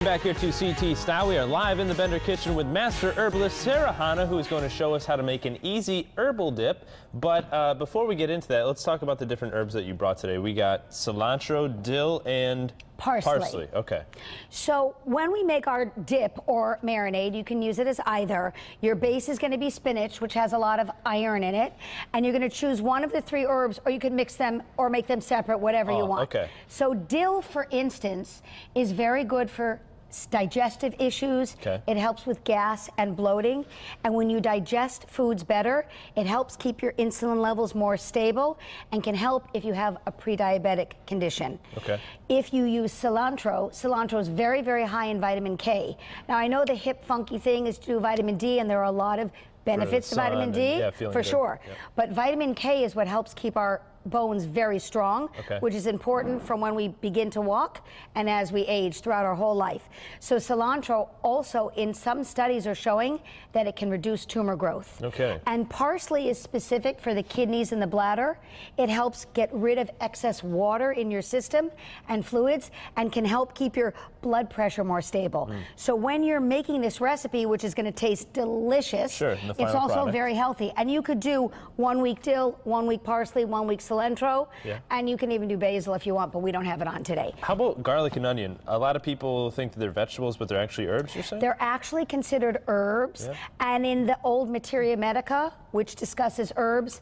Back here to CT Style. We are live in the Bender Kitchen with master herbalist Sara Chana, who is going to show us how to make an easy herbal dip. But before we get into that, let's talk about the different herbs that you brought today. We got cilantro, dill, and parsley. Okay. So when we make our dip or marinade, you can use it as either. Your base is going to be spinach, which has a lot of iron in it, and you're going to choose one of the three herbs, or you can mix them or make them separate, whatever you want. Okay. So dill, for instance, is very good for digestive issues. Okay. It helps with gas and bloating, and when you digest foods better, it helps keep your insulin levels more stable and can help if you have a pre-diabetic condition. Okay. If you use cilantro, cilantro is very, very high in vitamin K. Now I know the hip funky thing is to do vitamin D, and there are a lot of benefits to vitamin D, for sure. Yep. But vitamin K is what helps keep our bones very strong, which is important from when we begin to walk and as we age throughout our whole life. So cilantro also, in some studies, are showing that it can reduce tumor growth. Okay. And parsley is specific for the kidneys and the bladder. It helps get rid of excess water in your system and fluids, and can help keep your blood pressure more stable. So when you're making this recipe, which is going to taste delicious, it's also very healthy. And you could do 1 week dill, 1 week parsley, 1 week cilantro, and you can even do basil if you want, but we don't have it on today. How about garlic and onion? A lot of people think that they're vegetables, but they're actually herbs, you're saying? They're actually considered herbs, and in the old Materia Medica, which discusses herbs,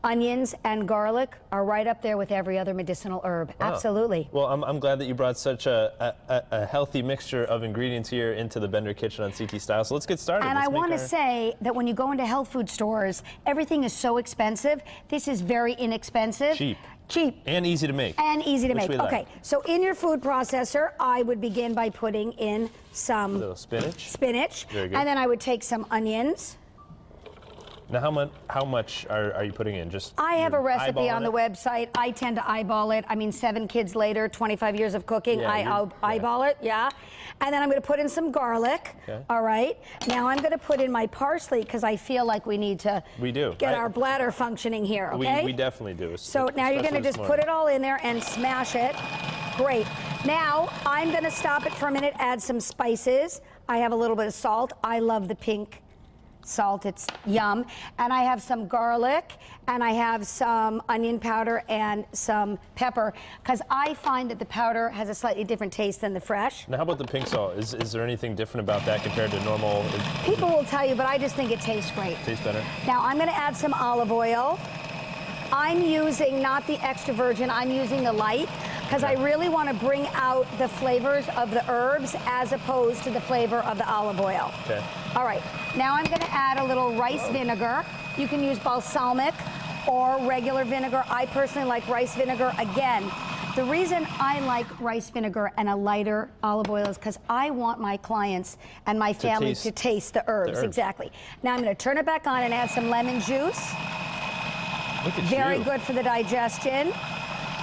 onions and garlic are right up there with every other medicinal herb. Absolutely. Well, I'm glad that you brought such a healthy mixture of ingredients here into the Bender Kitchen on CT Style. So let's get started. And I want to say that when you go into health food stores, everything is so expensive. This is very inexpensive. Cheap. And easy to make. And easy to make. Okay, so in your food processor, I would begin by putting in some little spinach. Very good. And then I would take some onions. Now, how much are you putting in? Just I have a recipe on the website. I tend to eyeball it. I mean, 7 kids later, 25 years of cooking, I eyeball it, And then I'm going to put in some garlic. All right. Now I'm going to put in my parsley because I feel like we need to get our bladder functioning here, okay? We definitely do. So now you're going to just put it all in there and smash it. Great. Now I'm going to stop it for a minute, add some spices. I have a little bit of salt. I love the pink salt, it's yum. And I have some garlic, and I have some onion powder and some pepper, because I find that the powder has a slightly different taste than the fresh. Now, how about the pink salt? Is there anything different about that compared to normal? People will tell you, but I just think it tastes great. Tastes better. Now I'm going to add some olive oil. I'm using not the extra virgin, I'm using the light, because I really want to bring out the flavors of the herbs as opposed to the flavor of the olive oil. All right, now I'm going to add a little rice vinegar. You can use balsamic or regular vinegar. I personally like rice vinegar. Again, the reason I like rice vinegar and a lighter olive oil is because I want my clients and my family to taste the herbs. Exactly. Now I'm going to turn it back on and add some lemon juice. Very good for the digestion.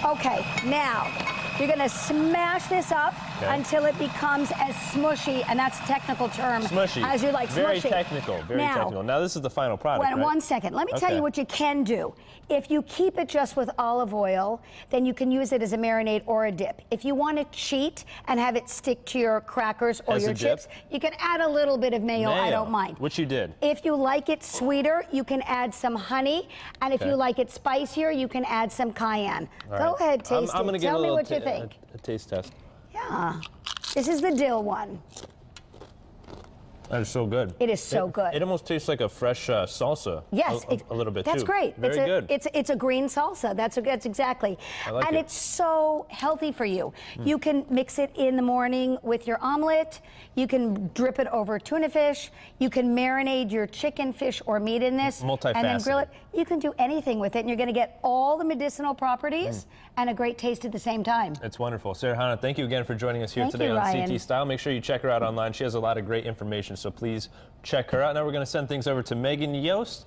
Okay, now you're going to smash this up until it becomes as smushy, and that's a technical term, as you like, very smushy. Technical, very technical. Now this is the final product, right? 1 second. Let me tell you what you can do. If you keep it just with olive oil, then you can use it as a marinade or a dip. If you want to cheat and have it stick to your crackers or your chips, you can add a little bit of mayo. I don't mind. Which you did. If you like it sweeter, you can add some honey, and if you like it spicier, you can add some cayenne. Go ahead, taste it. Tell me what you think. A taste test. Yeah. This is the dill one. That is so good. It is so good. It almost tastes like a fresh salsa. Yes, a little bit that's too. Great. Very good. It's a green salsa. That's exactly. I like and it's so healthy for you. You can mix it in the morning with your omelet. You can drip it over tuna fish. You can marinate your chicken, fish, or meat in this, multifaceted, and then grill it. You can do anything with it, and you're going to get all the medicinal properties and a great taste at the same time. It's wonderful. Sara Chana, thank you again for joining us here today on CT Style. Make sure you check her out online. She has a lot of great information, so please check her out. Now we're going to send things over to Megan Yost